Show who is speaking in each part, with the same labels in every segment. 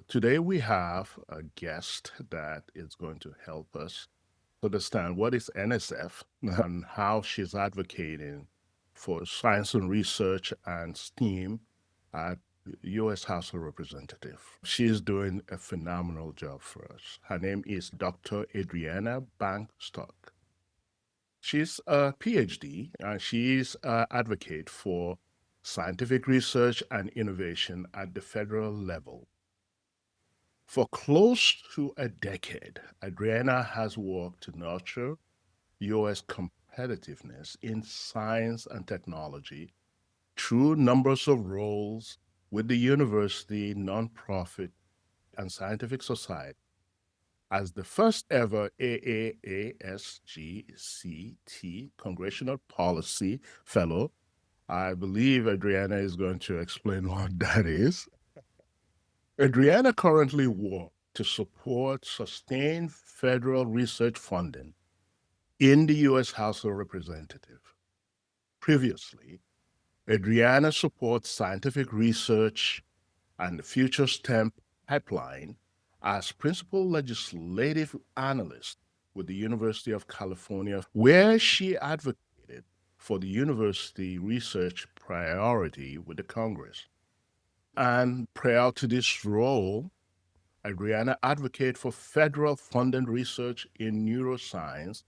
Speaker 1: Today we have a guest that is going to help us understand what is NSF and how she's advocating for science and research and STEAM at U.S. House of Representatives. She is doing a phenomenal job for us. Her name is Dr. Adriana Bankston. She's a PhD and she's an advocate for scientific research and innovation at the federal level. For close to a decade, Adriana has worked to nurture U.S. competitiveness in science and technology through numbers of roles with the university, nonprofit, and scientific society. As the first ever AAASGCT Congressional Policy Fellow, I believe Adriana is going to explain what that is. Adriana currently works to support sustained federal research funding in the U.S. House of Representatives. Previously, Adriana supports scientific research and the Future STEM pipeline as principal legislative analyst with the University of California, where she advocated for the university research priority with the Congress. And prior to this role, Adriana advocated for federal funded research in neuroscience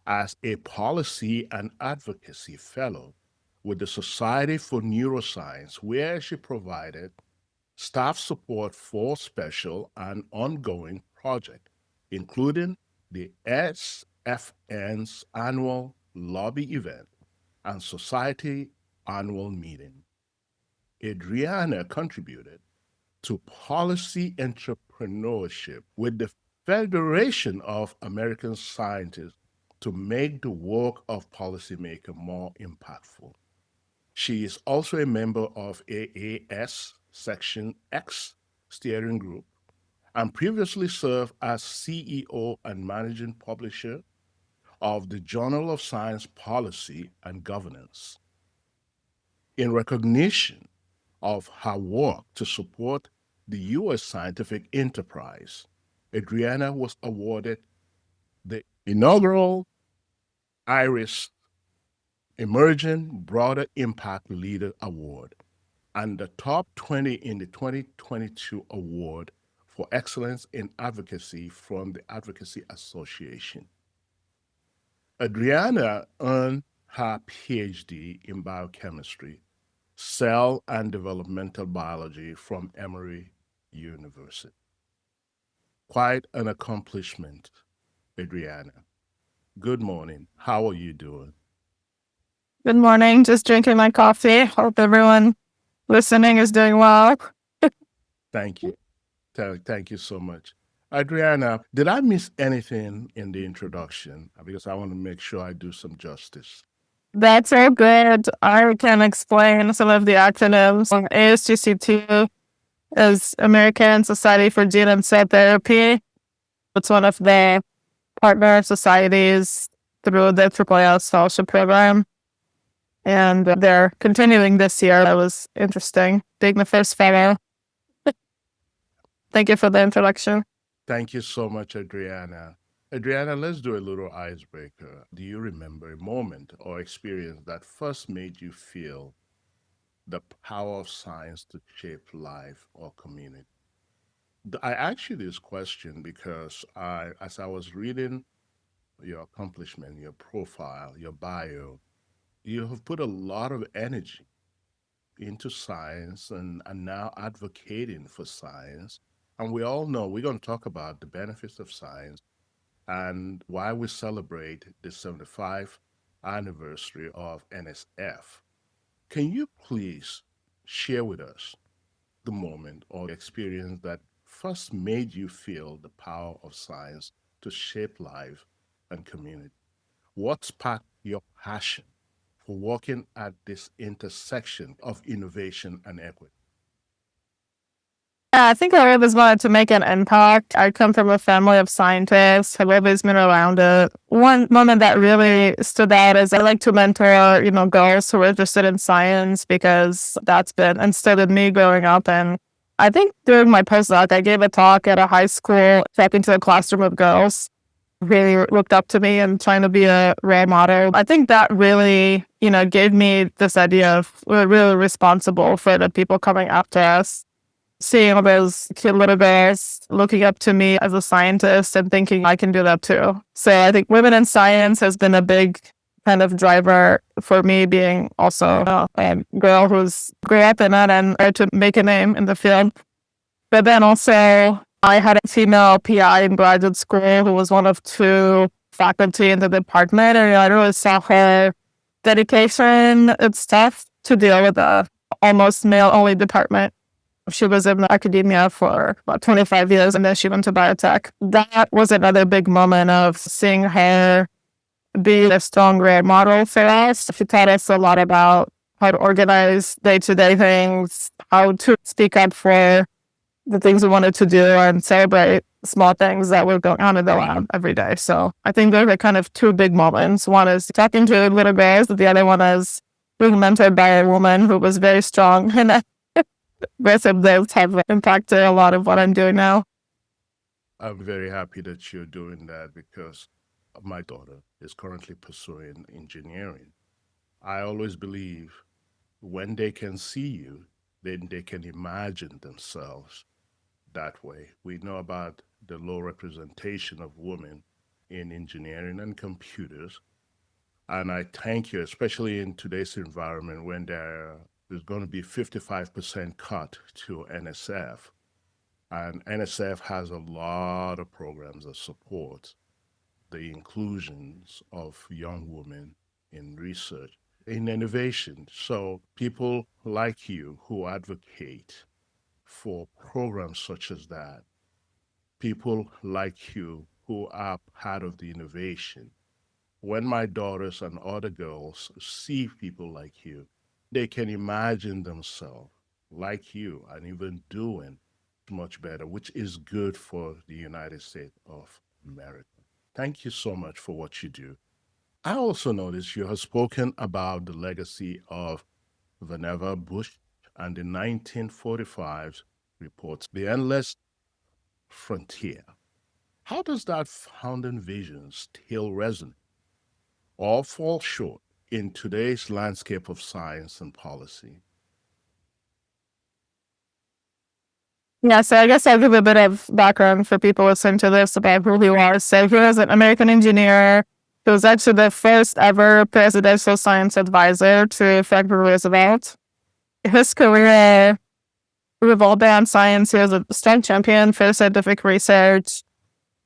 Speaker 1: as a policy and advocacy fellow with the Society for Neuroscience, where she provided staff support for special and ongoing projects, including the SFN's annual lobby event and society annual meeting. Adriana contributed to policy entrepreneurship with the Federation of American Scientists to make the work of policymakers more impactful. She is also a member of AAS Section X steering group and previously served as CEO and managing publisher of the Journal of Science Policy and Governance. In recognition of her work to support the U.S. scientific enterprise, Adriana was awarded the inaugural IRIS Emerging Broader Impact Leader Award and the top 20 in the 2022 Award for Excellence in Advocacy from the Advocacy Association. Adriana earned her PhD in biochemistry, cell and developmental biology from Emory University. Quite an accomplishment, Adriana. Good morning. How are you doing?
Speaker 2: Good morning. Just drinking my coffee. Hope everyone listening is doing well.
Speaker 1: Thank you. Thank you so much. Adriana, did I miss anything in the introduction? Because I want to make sure I do some justice.
Speaker 2: That's very good. I can explain some of the acronyms. ASGCT is American Society for Gene and Cell Therapy. It's one of the partner societies through the AAAS Fellowship Program. And they're continuing this year. That was interesting. Being the first fellow. Thank you for the introduction.
Speaker 1: Thank you so much, Adriana. Adriana, let's do a little icebreaker. Do you remember a moment or experience that first made you feel the power of science to shape life or community? I asked you this question because as I was reading your accomplishment, your profile, your bio, you have put a lot of energy into science and now advocating for science. And we all know we're going to talk about the benefits of science and why we celebrate the 75th anniversary of NSF. Can you please share with us the moment or experience that first made you feel the power of science to shape life and community? What sparked your passion for working at this intersection of innovation and equity?
Speaker 2: Yeah, I think I always wanted to make an impact. I come from a family of scientists. I've always been around it. One moment that really stood out is I like to mentor, girls who are interested in science because that's been instilled in me growing up. And I think during my postdoc, I gave a talk at a high school, talking to a classroom of girls really looked up to me and trying to be a role model. I think that really, gave me this idea of we're really responsible for the people coming after us. Seeing all those cute little girls looking up to me as a scientist and thinking I can do that too. So I think women in science has been a big kind of driver for me, being also a girl who's grew up in it and tried to make a name in the field. But then also I had a female PI in graduate school who was one of two faculty in the department, and I really saw her dedication. It's tough to deal with a almost male-only department. She was in academia for about 25 years, and then she went to biotech. That was another big moment of seeing her be a strong role model for us. She taught us a lot about how to organize day-to-day things, how to speak up for the things we wanted to do and celebrate small things that were going on in the lab every day. So I think those are kind of two big moments. One is talking to little girls, the other one is being mentored by a woman who was very strong. And both of those have impacted a lot of what I'm doing now.
Speaker 1: I'm very happy that you're doing that because my daughter is currently pursuing engineering. I always believe when they can see you, then they can imagine themselves that way. We know about the low representation of women in engineering and computers. And I thank you, especially in today's environment when there's going to be 55% cut to NSF. And NSF has a lot of programs that support the inclusions of young women in research, in innovation. So people like you who advocate for programs such as that, people like you who are part of the innovation. When my daughters and other girls see people like you, they can imagine themselves like you and even doing much better, which is good for the United States of America. Thank you so much for what you do. I also noticed you have spoken about the legacy of Vannevar Bush and the 1945 reports, The Endless Frontier. How does that founding vision still resonate or fall short in today's landscape of science and policy?
Speaker 2: Yeah, so I guess I'll give a bit of background for people listening to this about who he was. So he was an American engineer. He was actually the first ever presidential science advisor to Franklin Roosevelt. His career revolved around science. He was a strong champion for scientific research.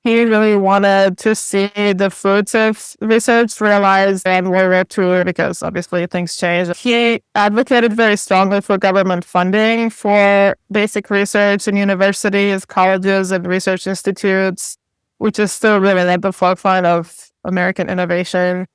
Speaker 2: He really wanted to see the fruits of research realized in World War II because obviously things changed. He advocated very strongly for government funding for basic research in universities, colleges, and research institutes, which is still really at the forefront of American innovation.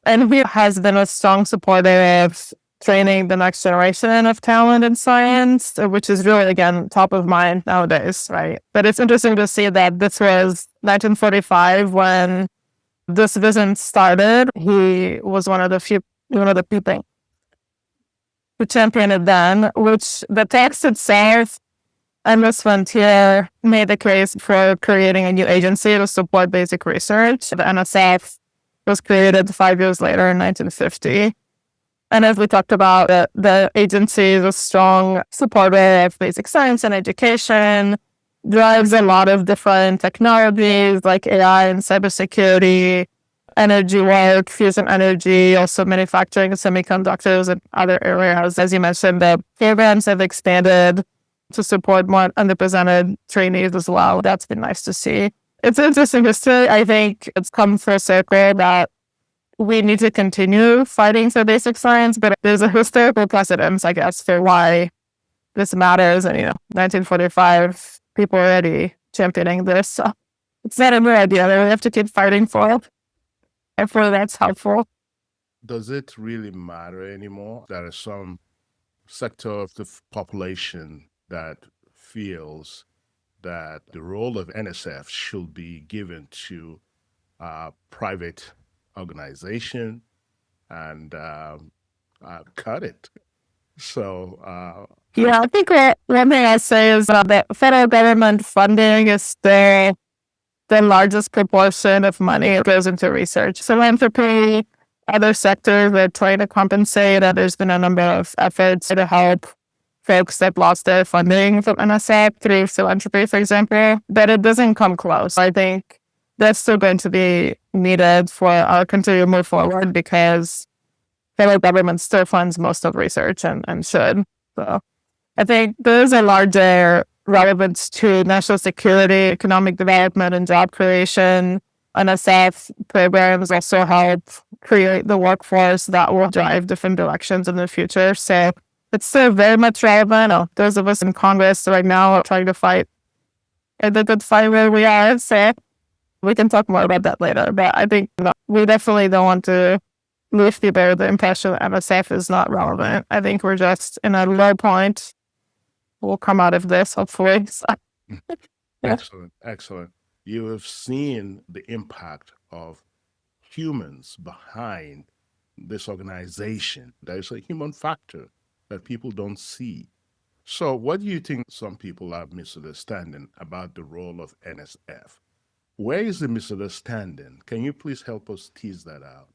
Speaker 2: And he has been a strong supporter of training the next generation of talent in science, which is really, again, top of mind nowadays, right? But it's interesting to see that this was 1945 when this vision started. He was one of the people who championed it then, which the text itself, Endless Frontier, made the case for creating a new agency to support basic research. The NSF was created 5 years later in 1950. And as we talked about, the agency is a strong supporter of basic science and education, drives a lot of different technologies like AI and cybersecurity, energy work, fusion energy, also manufacturing semiconductors and other areas. As you mentioned, the programs have expanded to support more underrepresented trainees as well. That's been nice to see. It's interesting history. I think it's come full circle that we need to continue fighting for basic science, but there's a historical precedence, I guess, for why this matters. And, 1945, people are already championing this. So it's not a new idea that we have to keep fighting for it. Therefore, that's helpful.
Speaker 1: Does it really matter anymore? There is some sector of the population that feels that the role of NSF should be given to private organization and cut it. So,
Speaker 2: Yeah, I think one thing I say is that federal government funding is still the largest proportion of money that goes into research. Philanthropy, other sectors are trying to compensate. There's been a number of efforts to help folks that lost their funding from NSF through philanthropy, for example, but it doesn't come close. I think that's still going to be needed for our country to move forward because federal government still funds most of research and should. So I think there's a larger relevance to national security, economic development, and job creation. NSF programs also help create the workforce that will drive different directions in the future. So it's still very much relevant. Those of us in Congress right now are trying to fight the good fight where we are. So we can talk more about that later. But I think we definitely don't want to leave people with the impression that NSF is not relevant. I think we're just in a low point. We'll come out of this, hopefully. So, yeah.
Speaker 1: excellent, excellent. You have seen the impact of humans behind this organization. There's a human factor that people don't see. So, what do you think some people are misunderstanding about the role of NSF? Where is the misunderstanding? Can you please help us tease that out?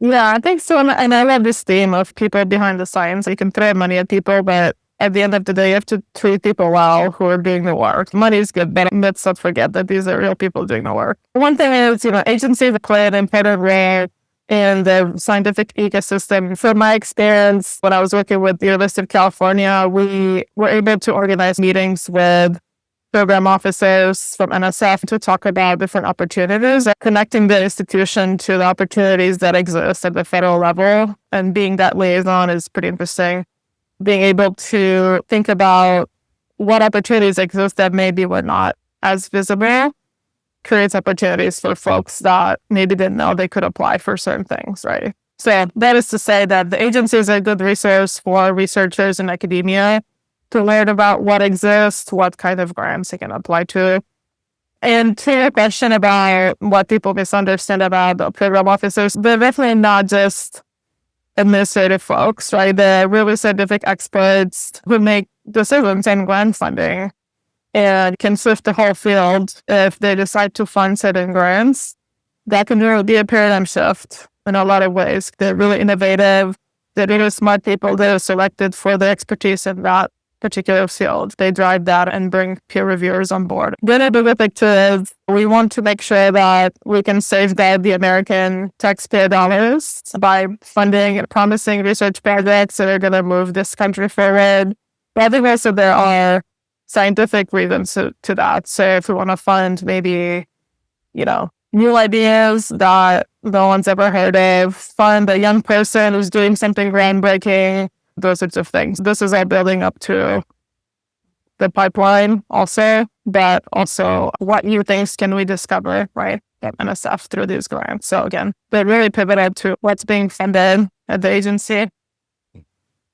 Speaker 2: Yeah, I think so. And I love this theme of people behind the science. You can throw money at people, but at the end of the day, you have to treat people well who are doing the work. Money is good, but let's not forget that these are real people doing the work. One thing is, agencies play an important role in the scientific ecosystem. From my experience, when I was working with the University of California, we were able to organize meetings with program officers from NSF to talk about different opportunities, connecting the institution to the opportunities that exist at the federal level. And being that liaison is pretty interesting. Being able to think about what opportunities exist that maybe were not as visible creates opportunities for folks that maybe didn't know they could apply for certain things, right? So that is to say that the agency is a good resource for researchers in academia to learn about what exists, what kind of grants they can apply to. And to your question about what people misunderstand about the program officers, they're definitely not just administrative folks, right? They're really scientific experts who make decisions in grant funding and can shift the whole field if they decide to fund certain grants. That can really be a paradigm shift in a lot of ways. They're really innovative. They're really smart people. They're selected for their expertise in that particular field. They drive that and bring peer reviewers on board. The other big picture is we want to make sure that we can safeguard the American taxpayer dollars by funding promising research projects that are going to move this country forward. But I think also there are scientific reasons to that. So if we want to fund maybe, new ideas that no one's ever heard of, fund a young person who's doing something groundbreaking, those sorts of things. This is all building up to the pipeline also, but also what new things can we discover, right, at NSF through these grants. So again, they're really pivoted to what's being funded at the agency.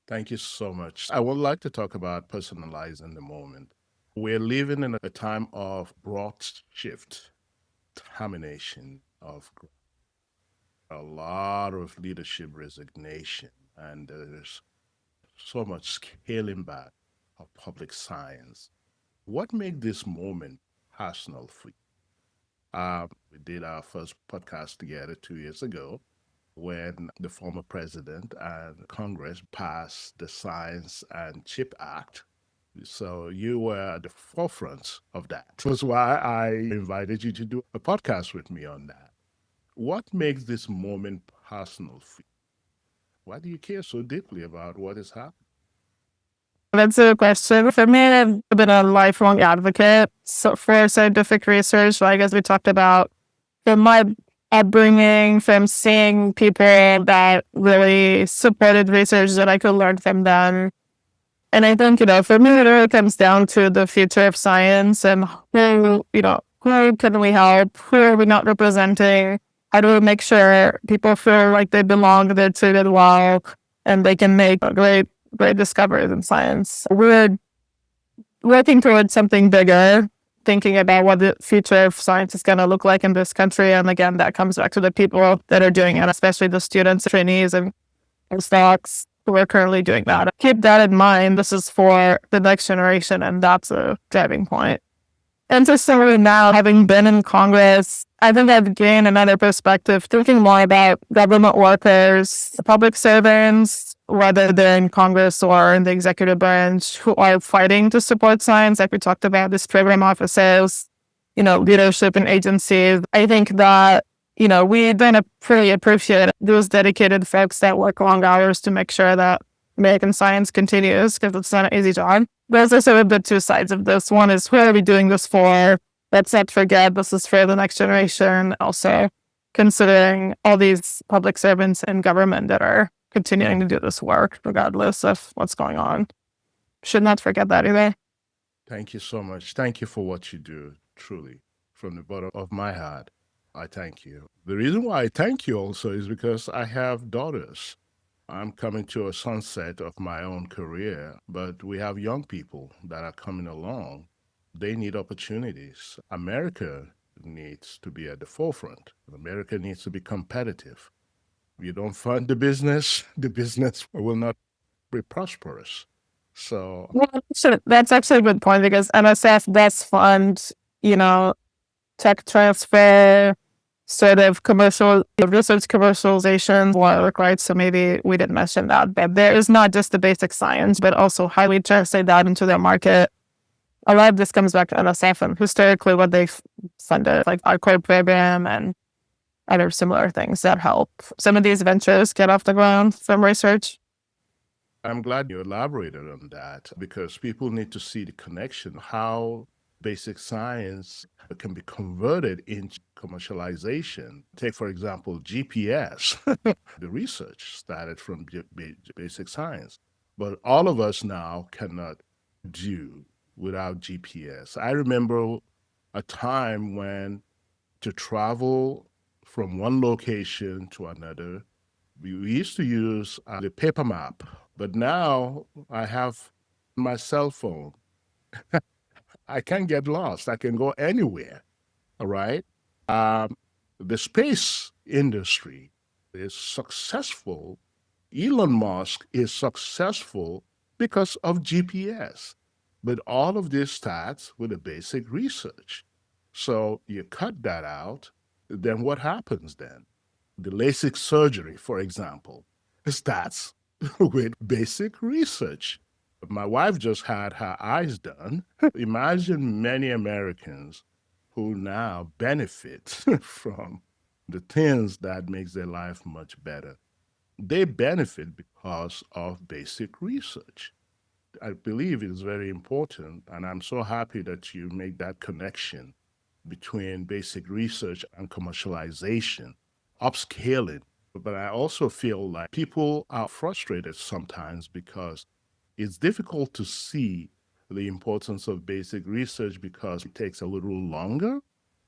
Speaker 1: Thank you so much. I would like to talk about personalizing the moment. We're living in a time of broad shift, termination of a lot of leadership resignation, and there's so much scaling back of public science. What made this moment personal for you? We did our first podcast together 2 years ago when the former president and Congress passed the Science and Chip Act. So you were at the forefront of that. That's why I invited you to do a podcast with me on that. What makes this moment personal for you? Why do you care so deeply about what is happening?
Speaker 2: That's a question. For me, I've been a lifelong advocate for scientific research, like as we talked about, from my upbringing, from seeing people that really supported research that I could learn from them. And I think, for me, it really comes down to the future of science and who can we help? Who are we not representing? How do we make sure people feel like they belong, they're treated well, and they can make great discoveries in science? We're working towards something bigger, thinking about what the future of science is going to look like in this country. And again, that comes back to the people that are doing it, especially the students, trainees, and postdocs. we're currently doing that. Keep that in mind. This is for the next generation, and that's a driving point. Interestingly, now, having been in Congress, I think I've gained another perspective, thinking more about government workers, public servants, whether they're in Congress or in the executive branch, who are fighting to support science, like we talked about, these program officers, leadership in agencies. I think that, we then pretty appreciate those dedicated folks that work long hours to make sure that American science continues, because it's not an easy job. There's also the two sides of this. One is, who are we doing this for? Let's not forget this is for the next generation. Also, considering all these public servants in government that are continuing to do this work, regardless of what's going on. Should not forget that either.
Speaker 1: Thank you so much. Thank you for what you do, truly. From the bottom of my heart, I thank you. The reason why I thank you also is because I have daughters. I'm coming to a sunset of my own career, but we have young people that are coming along. They need opportunities. America needs to be at the forefront. America needs to be competitive. If you don't fund the business will not be prosperous. So
Speaker 2: that's actually a good point, because NSF does fund, tech transfer, sort of commercial research commercialization work, right? So maybe we didn't mention that, but there is not just the basic science, but also how we translate that into their market. A lot of this comes back to NSF and historically what they've funded, like our core program and other similar things that help some of these ventures get off the ground from research.
Speaker 1: I'm glad you elaborated on that, because people need to see the connection, how basic science can be converted into commercialization. Take, for example, GPS. The research started from basic science, but all of us now cannot do without GPS. I remember a time when to travel from one location to another, we used to use the paper map, but now I have my cell phone. I can't get lost. I can go anywhere. All right. The space industry is successful. Elon Musk is successful because of GPS. But all of this starts with a basic research. So you cut that out, then what happens then? The LASIK surgery, for example, starts with basic research. My wife just had her eyes done. Imagine many Americans who now benefit from the things that makes their life much better. They benefit because of basic research. I believe it is very important, and I'm so happy that you make that connection between basic research and commercialization, upscaling. But I also feel like people are frustrated sometimes because it's difficult to see the importance of basic research because it takes a little longer.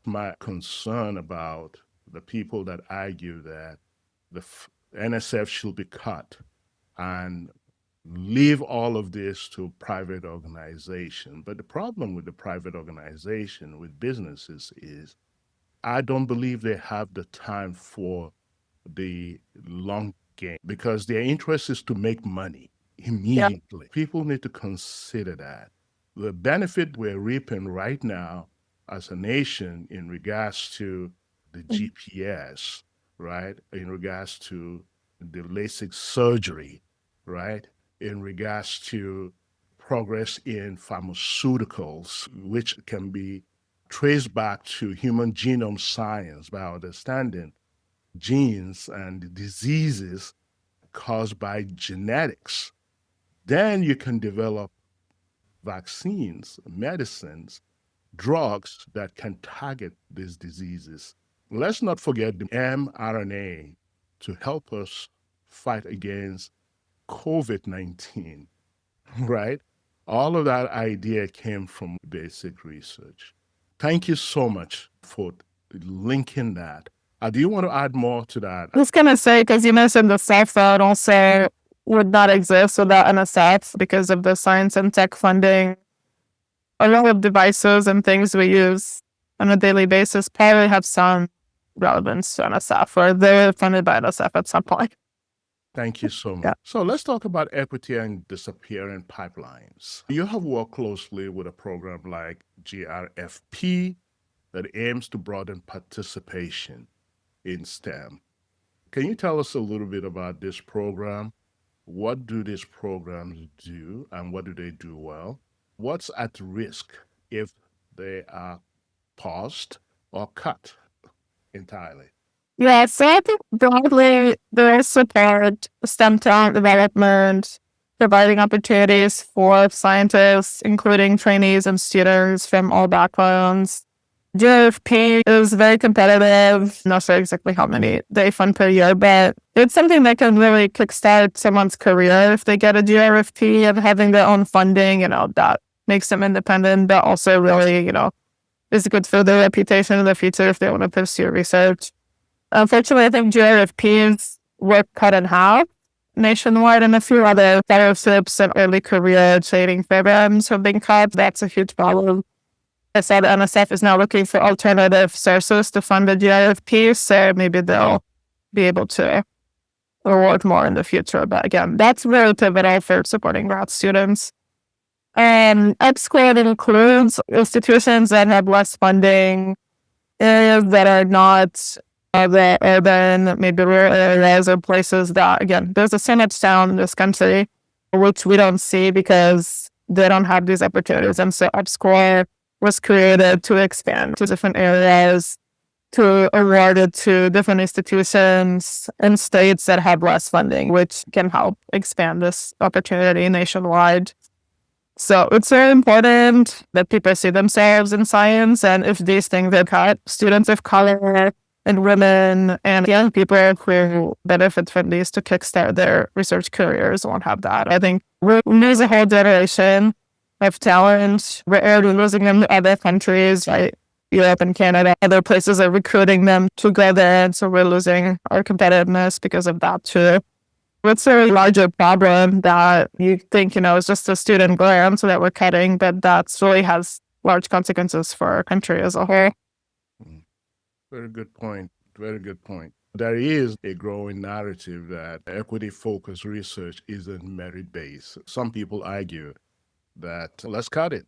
Speaker 1: My concern about the people that argue that the NSF should be cut and leave all of this to private organization. But the problem with the private organization, with businesses, is I don't believe they have the time for the long game because their interest is to make money immediately. People need to consider that. The benefit we're reaping right now as a nation in regards to the GPS, right? In regards to the LASIK surgery, right? In regards to progress in pharmaceuticals, which can be traced back to human genome science by understanding genes and diseases caused by genetics. Then you can develop vaccines, medicines, drugs that can target these diseases. Let's not forget the mRNA to help us fight against COVID-19, right? All of that idea came from basic research. Thank you so much for linking that. Do you want to add more to that?
Speaker 2: I was going to say, because you mentioned the SAF that also would not exist without NSF because of the science and tech funding. A lot of devices and things we use on a daily basis probably have some relevance to NSF, or they're funded by NSF at some point.
Speaker 1: Thank you so
Speaker 2: Yeah.
Speaker 1: much. So let's talk about equity and disappearing pipelines. You have worked closely with a program like GRFP that aims to broaden participation in STEM. Can you tell us a little bit about this program? What do these programs do and what do they do well? What's at risk if they are paused or cut entirely?
Speaker 2: Yeah, so I think broadly there is support, STEM talent development, providing opportunities for scientists, including trainees and students from all backgrounds. GRFP is very competitive. Not sure exactly how many they fund per year, but it's something that can really kickstart someone's career if they get a GRFP and having their own funding, that makes them independent, but also really, is good for their reputation in the future if they want to pursue research. Unfortunately, I think GRFPs were cut in half nationwide, and a few other fellowships and early career training programs have been cut. That's a huge problem. I said NSF is now looking for alternative sources to fund the GRFP, so maybe they'll be able to reward more in the future. But again, that's really pivotal for supporting grad students. And EPSCO includes institutions that have less funding, areas that are not the urban, maybe rural areas or places that, again, there's a so much down in this country, which we don't see because they don't have these opportunities. And so EPSCO was created to expand to different areas, to award it to different institutions and states that have less funding, which can help expand this opportunity nationwide. So it's very important that people see themselves in science, and if these things are cut, students of color and women and young people who benefit from these to kickstart their research careers won't have that. I think we lose a whole generation of talent. We're already losing them to other countries, right? Europe and Canada. Other places are recruiting them together, and so we're losing our competitiveness because of that too. It's a larger problem that you think, is just a student grant that we're cutting, but that really has large consequences for our country as a whole.
Speaker 1: Very good point. Very good point. There is a growing narrative that equity-focused research isn't merit-based. Some people argue that let's cut it.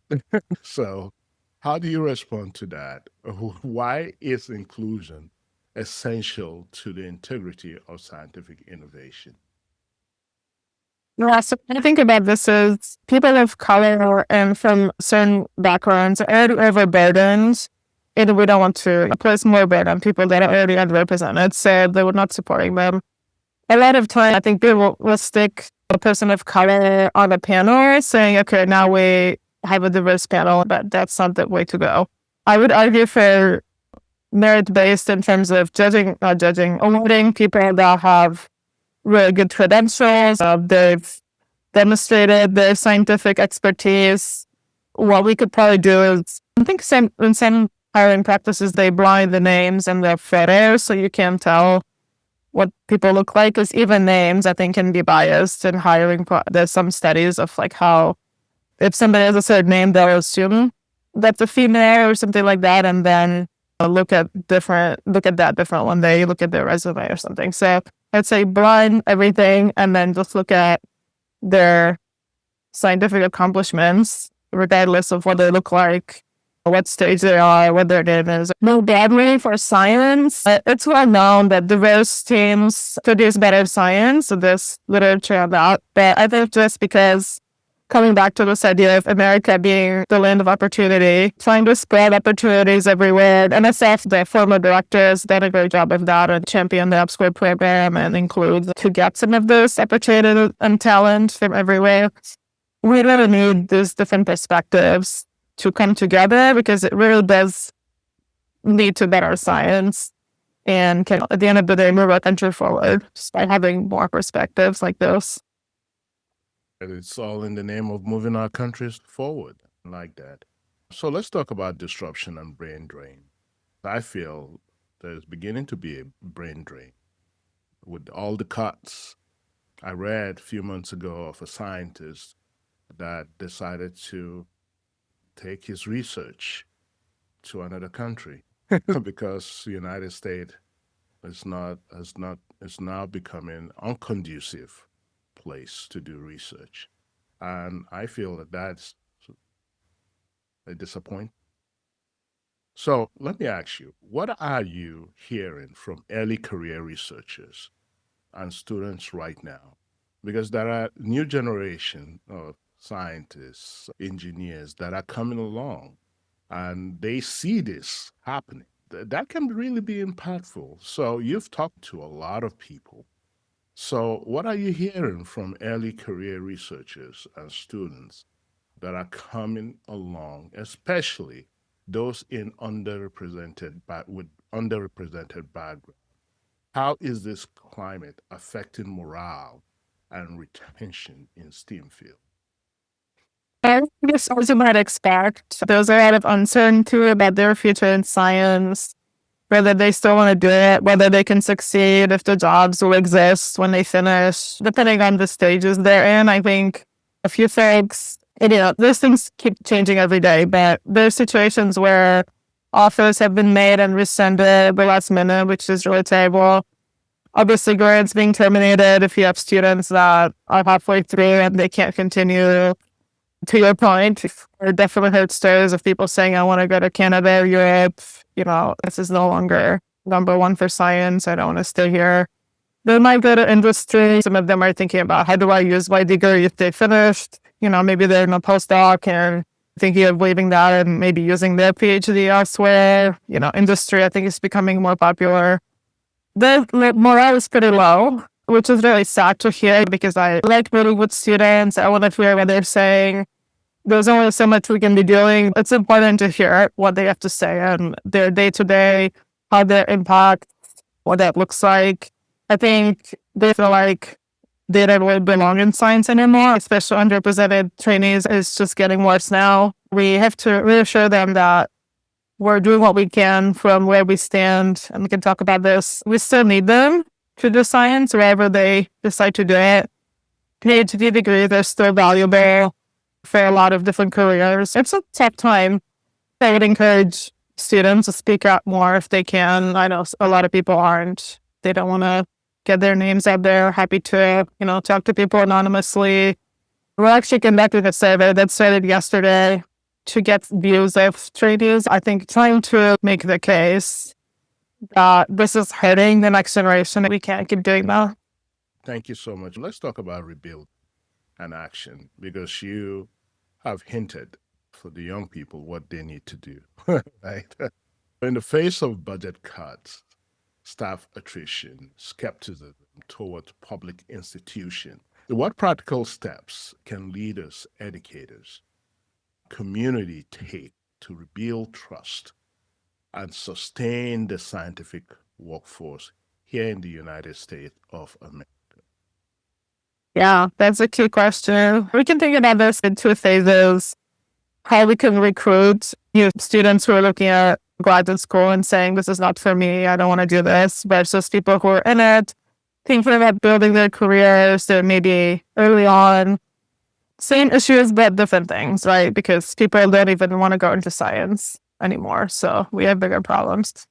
Speaker 1: So how do you respond to that? Why is inclusion essential to the integrity of scientific innovation?
Speaker 2: Yeah, so I think about this is people of color and from certain backgrounds are already overburdened, and we don't want to place more burden on people that are already underrepresented, so they were not supporting them. A lot of time, I think people will stick a person of color on a panel saying, okay, now we have a diverse panel, but that's not the way to go. I would argue for merit-based in terms of awarding people that have really good credentials. They've demonstrated their scientific expertise. What we could probably do is, I think in some hiring practices, they blind the names and their photos so you can't tell what people look like, because even names, I think, can be biased in hiring. There's some studies of how if somebody has a certain name, they'll assume that's a female or something like that, and then look at that different one day, look at their resume or something. So I'd say blind everything and then just look at their scientific accomplishments, regardless of what they look like, what stage they are, what their name is. No bad way for science. It's well known that diverse teams produce better science, so there's literature on that. But I think just because coming back to this idea of America being the land of opportunity, trying to spread opportunities everywhere. NSF, the former directors, did a great job of that and championed the EPSCO program and include to get some of those opportunities and talent from everywhere. We really need these different perspectives to come together because it really does lead to better science and can, at the end of the day, move our country forward just by having more perspectives like this.
Speaker 1: It's all in the name of moving our countries forward like that. So let's talk about disruption and brain drain. I feel there's beginning to be a brain drain with all the cuts. I read a few months ago of a scientist that decided to take his research to another country because the United States has not is now becoming unconducive place to do research. And I feel that that's a disappointment. So let me ask you, what are you hearing from early career researchers and students right now? Because there are new generation of scientists, engineers that are coming along and they see this happening. That can really be impactful. So you've talked to a lot of people. So what are you hearing from early career researchers and students that are coming along, especially those in with underrepresented background? How is this climate affecting morale and retention in STEAM field?
Speaker 2: I guess as you might expect, there's a lot of uncertainty about their future in science, whether they still want to do it, whether they can succeed, if the jobs will exist when they finish, depending on the stages they're in. I think a few things, those things keep changing every day, but there's situations where offers have been made and rescinded at the last minute, which is really terrible. Obviously, grants being terminated if you have students that are halfway through and they can't continue. To your point, I definitely heard stories of people saying, I want to go to Canada or Europe. This is no longer number one for science. I don't want to stay here. They might go to industry. Some of them are thinking about, how do I use my degree if they finished? Maybe they're in a postdoc and thinking of leaving that and maybe using their PhD elsewhere. Industry, I think, is becoming more popular. The morale is pretty low, which is really sad to hear because I like meeting with students. I want to hear what they're saying. There's only so much we can be doing. It's important to hear what they have to say and their day-to-day, how their impact, what that looks like. I think they feel like they don't really belong in science anymore, especially underrepresented trainees. It's just getting worse now. We have to reassure them that we're doing what we can from where we stand, and we can talk about this. We still need them to do science wherever they decide to do it. PhD degrees are still valuable for a lot of different careers. It's a tough time. I would encourage students to speak out more if they can. I know a lot of people aren't. They don't want to get their names out there. Happy to, talk to people anonymously. We're actually conducting a survey that started yesterday to get views of trainees. I think trying to make the case that this is hurting the next generation. We can't keep doing that.
Speaker 1: Thank you so much. Let's talk about rebuild and action, because you have hinted for the young people what they need to do, right? In the face of budget cuts, staff attrition, skepticism towards public institutions, what practical steps can leaders, educators, community take to rebuild trust and sustain the scientific workforce here in the United States of America?
Speaker 2: Yeah, that's a key question. We can think about this in two phases. How we can recruit new students who are looking at graduate school and saying, this is not for me, I don't want to do this, versus people who are in it, thinking about building their careers, they're maybe early on. Same issues, but different things, right? Because people don't even want to go into science anymore. So we have bigger problems.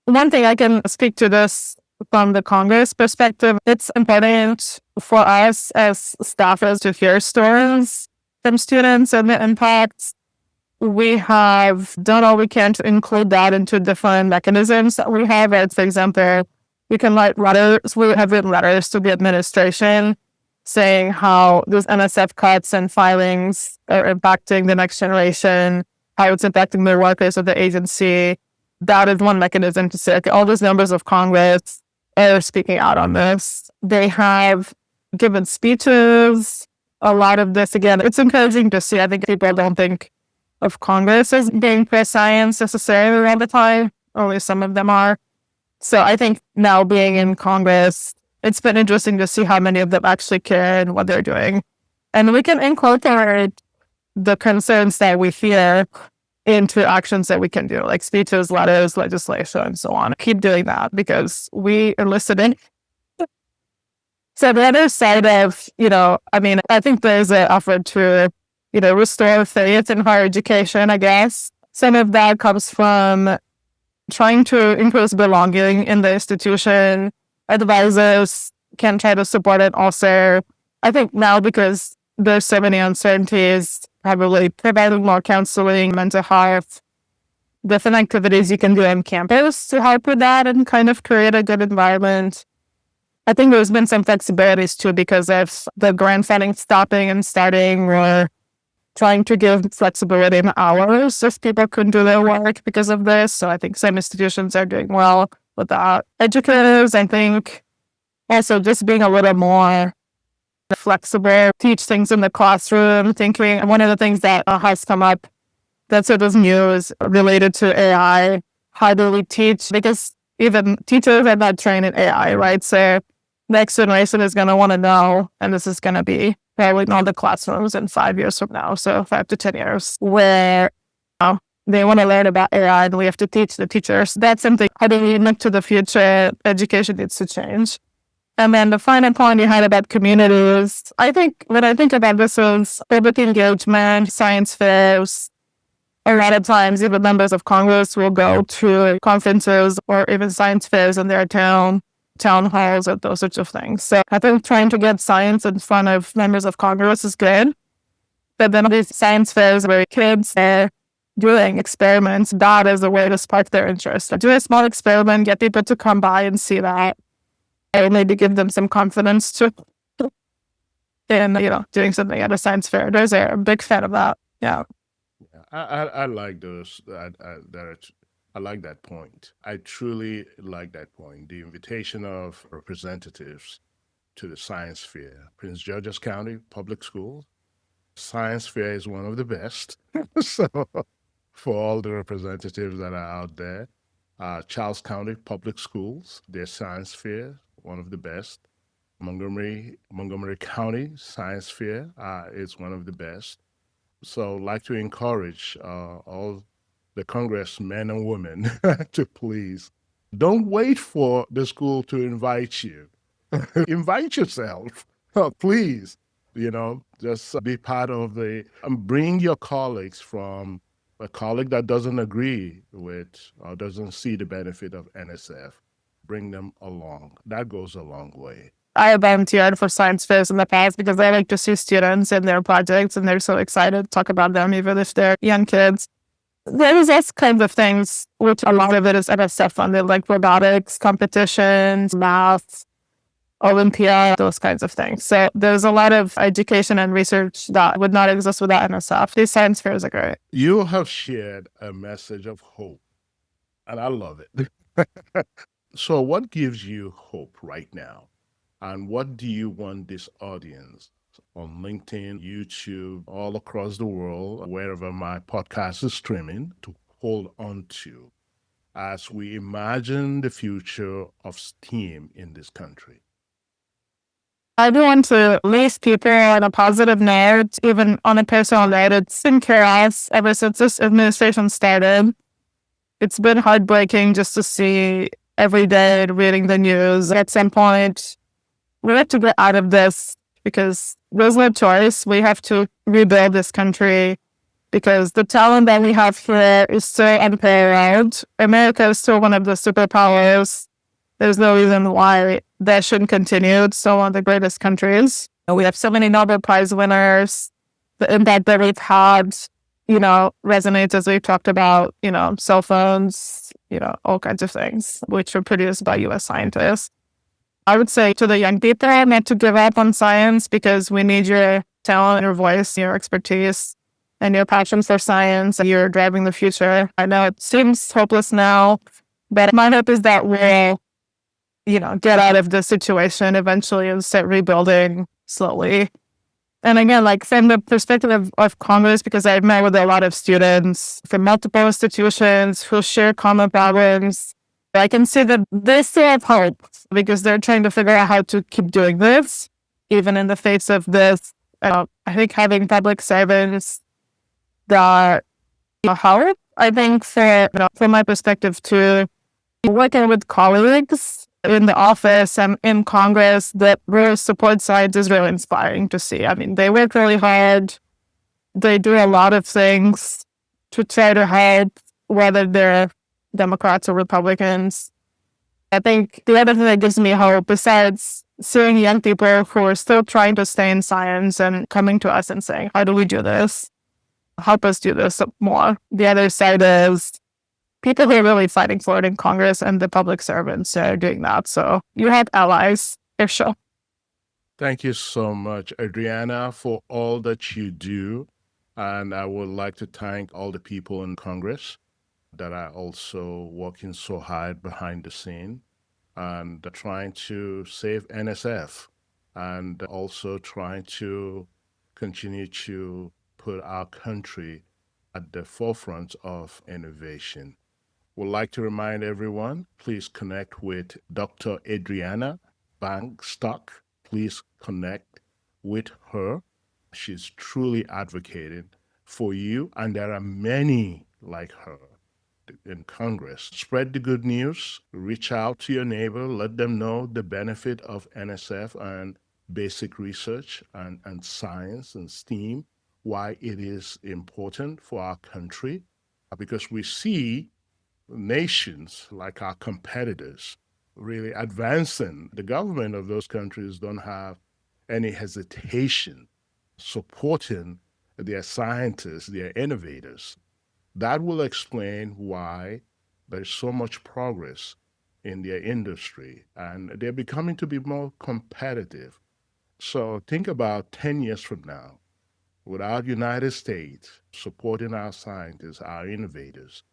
Speaker 2: One thing I can speak to this from the Congress perspective, it's important for us as staffers to hear stories from students and the impacts. We have done all we can to include that into different mechanisms that we have. For example, we can write letters. We have written letters to the administration saying how those NSF cuts and filings are impacting the next generation, how it's impacting the workers of the agency. That is one mechanism to say, okay, all those members of Congress are speaking out on this. They have given speeches. A lot of this, again, it's encouraging to see. I think people don't think of Congress as being pro-science necessarily all the time. Only some of them are. So I think now being in Congress, it's been interesting to see how many of them actually care and what they're doing. And we can incorporate the concerns that we hear into actions that we can do, like speeches, letters, legislation, and so on. Keep doing that because we are listening. So the other side of, I think there's an effort to, restore faith in higher education, I guess. Some of that comes from trying to increase belonging in the institution. advisors can try to support it also. I think now, because there's so many uncertainties, probably providing more counseling, mental health, different activities you can do on campus to help with that and kind of create a good environment. I think there's been some flexibilities too because of the grant funding stopping and starting. We're trying to give flexibility in hours if people couldn't do their work because of this. So I think some institutions are doing well with that. Educators, I think, also just being a little more flexible, teach things in the classroom, thinking. One of the things that has come up that sort of news related to AI, how do we teach? Because even teachers are not trained in AI, right? So next generation is going to want to know, and this is going to be probably in all the classrooms in 5 years from now, so 5 to 10 years, where they want to learn about AI and we have to teach the teachers. That's something, how do we look to the future? Education needs to change. And then the final point you had about communities, I think when I think about this is public engagement, science fairs. A lot of times, even members of Congress will go to conferences or even science fairs in their town halls, and those sorts of things. So I think trying to get science in front of members of Congress is good. But then these science fairs where kids are doing experiments, that is a way to spark their interest. Do a small experiment, get people to come by and see that, and maybe give them some confidence to in, doing something at a science fair. Those are a big fan of that. Yeah.
Speaker 1: I like those. I like that point. I truly like that point. The invitation of representatives to the science fair. Prince George's County Public Schools, science fair is one of the best. So for all the representatives that are out there, Charles County Public Schools, their science fair, one of the best. Montgomery County Science Fair is one of the best. So I'd like to encourage all the congressmen and women to please don't wait for the school to invite you. Invite yourself, please. Just be part of bring your colleagues. From a colleague that doesn't agree with or doesn't see the benefit of NSF. Bring them along. That goes a long way.
Speaker 2: I have volunteered for science fairs in the past because I like to see students and their projects, and they're so excited to talk about them, even if they're young kids. There's these kinds of things, which a lot of it is NSF funded, like robotics, competitions, math, Olympia, those kinds of things. So there's a lot of education and research that would not exist without NSF. These science fairs are great.
Speaker 1: You have shared a message of hope, and I love it. So what gives you hope right now? And what do you want this audience on LinkedIn, YouTube, all across the world, wherever my podcast is streaming, to hold on to as we imagine the future of STEAM in this country?
Speaker 2: I do want to leave people on a positive note, even on a personal note. It's been chaos ever since this administration started. It's been heartbreaking just to see every day reading the news. At some point, we have to get out of this because there's no choice. We have to rebuild this country because the talent that we have here is so unparalleled. America is still one of the superpowers. There's no reason why that shouldn't continue. It's still one of the greatest countries. We have so many Nobel Prize winners. The impact that we've had, resonates, as we've talked about, cell phones, all kinds of things, which were produced by U.S. scientists. I would say to the young people, not to give up on science because we need your talent, your voice, your expertise, and your passion for science. You're driving the future. I know it seems hopeless now, but my hope is that we'll, get out of this situation eventually and start rebuilding slowly. And again, from the perspective of Congress, because I've met with a lot of students from multiple institutions who share common problems, I can see that they still have hope because they're trying to figure out how to keep doing this, even in the face of this. I think having public servants that help, I think from my perspective too, working with colleagues in the office and in Congress that really support science is really inspiring to see. I mean, they work really hard. They do a lot of things to try to help, whether they're Democrats or Republicans. I think the other thing that gives me hope, besides seeing young people who are still trying to stay in science and coming to us and saying, how do we do this? Help us do this more. The other side is people who are really fighting for it in Congress and the public servants are doing that. So you have allies, for sure.
Speaker 1: Thank you so much, Adriana, for all that you do. And I would like to thank all the people in Congress that are also working so hard behind the scene and trying to save NSF and also trying to continue to put our country at the forefront of innovation. Would like to remind everyone, please connect with Dr. Adriana Bankston. Please connect with her. She's truly advocating for you, and there are many like her in Congress. Spread the good news, reach out to your neighbor, let them know the benefit of NSF and basic research and science and STEAM, why it is important for our country, because we see nations like our competitors really advancing. The government of those countries don't have any hesitation supporting their scientists, their innovators. That will explain why there's so much progress in their industry and they're becoming to be more competitive. So think about 10 years from now, without United States supporting our scientists, our innovators,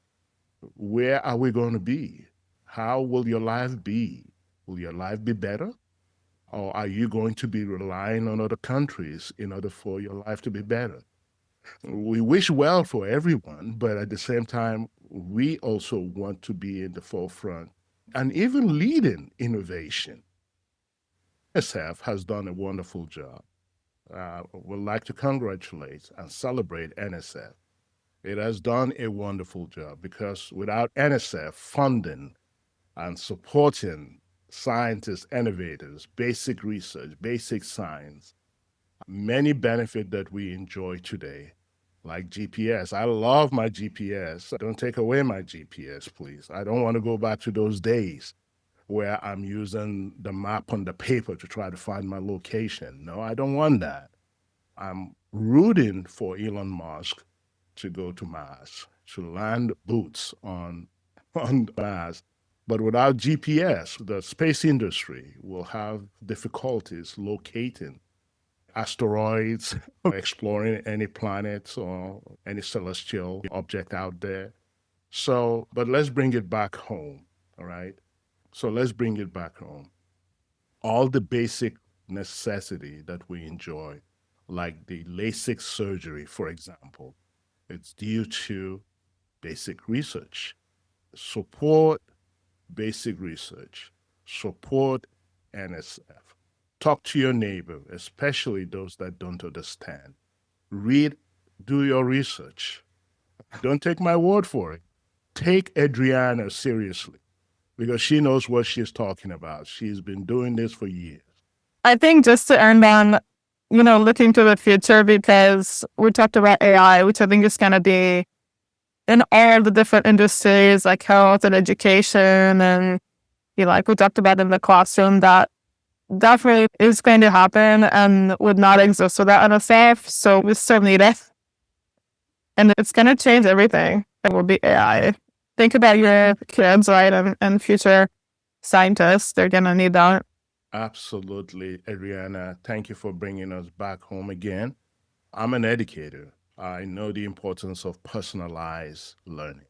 Speaker 1: where are we going to be? How will your life be? Will your life be better? Or are you going to be relying on other countries in order for your life to be better? We wish well for everyone, but at the same time, we also want to be in the forefront and even leading innovation. NSF has done a wonderful job. Would like to congratulate and celebrate NSF. It has done a wonderful job because without NSF funding and supporting scientists, innovators, basic research, basic science, many benefits that we enjoy today, like GPS. I love my GPS. Don't take away my GPS, please. I don't want to go back to those days where I'm using the map on the paper to try to find my location. No, I don't want that. I'm rooting for Elon Musk to go to Mars, to land boots on Mars. But without GPS, the space industry will have difficulties locating asteroids, exploring any planets or any celestial object out there. So, but let's bring it back home, all right? So let's bring it back home. All the basic necessity that we enjoy, like the LASIK surgery, for example, it's due to basic research. Support basic research. Support NSF. Talk to your neighbor, especially those that don't understand. Read, do your research. Don't take my word for it. Take Adriana seriously because she knows what she's talking about. She's been doing this for years.
Speaker 2: I think just to earn down, looking to the future, because we talked about AI, which I think is going to be in all the different industries like health and education. And like we talked about in the classroom, that definitely is going to happen and would not exist without NSF. So we still need it. And it's going to change everything. It will be AI. Think about your kids, right? And future scientists. They're going to need that.
Speaker 1: Absolutely, Adriana. Thank you for bringing us back home again. I'm an educator. I know the importance of personalized learning.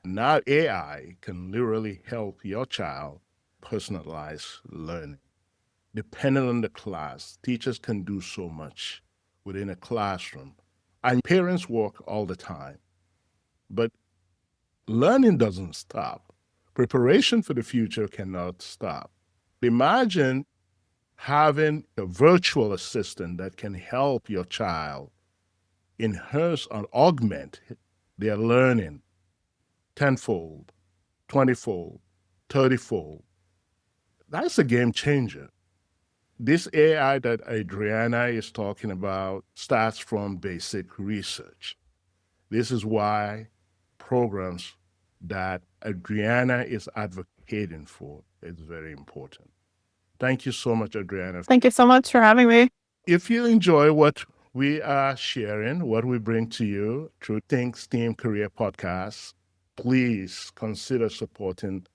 Speaker 1: Now, AI can literally help your child personalize learning. Depending on the class, teachers can do so much within a classroom. And parents work all the time. But learning doesn't stop. Preparation for the future cannot stop. Imagine having a virtual assistant that can help your child enhance and augment their learning tenfold, 20-fold, 30-fold. That's a game changer. This AI that Adriana is talking about starts from basic research. This is why programs that Adriana is advocating heading for is very important. Thank you so much, Adriana.
Speaker 2: Thank you so much for having me.
Speaker 1: If you enjoy what we are sharing, what we bring to you through Think STEAM Career Podcasts, please consider supporting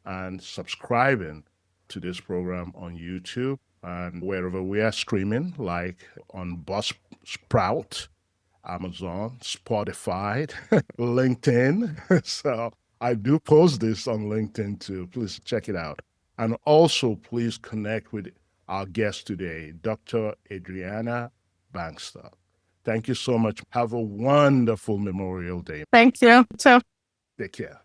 Speaker 1: and subscribing to this program on YouTube and wherever we are streaming, like on Buzzsprout, Amazon, Spotify, LinkedIn. So I do post this on LinkedIn too. Please check it out. And also, please connect with our guest today, Dr. Adriana Bankston. Thank you so much. Have a wonderful Memorial Day.
Speaker 2: Thank you. So
Speaker 1: Take care.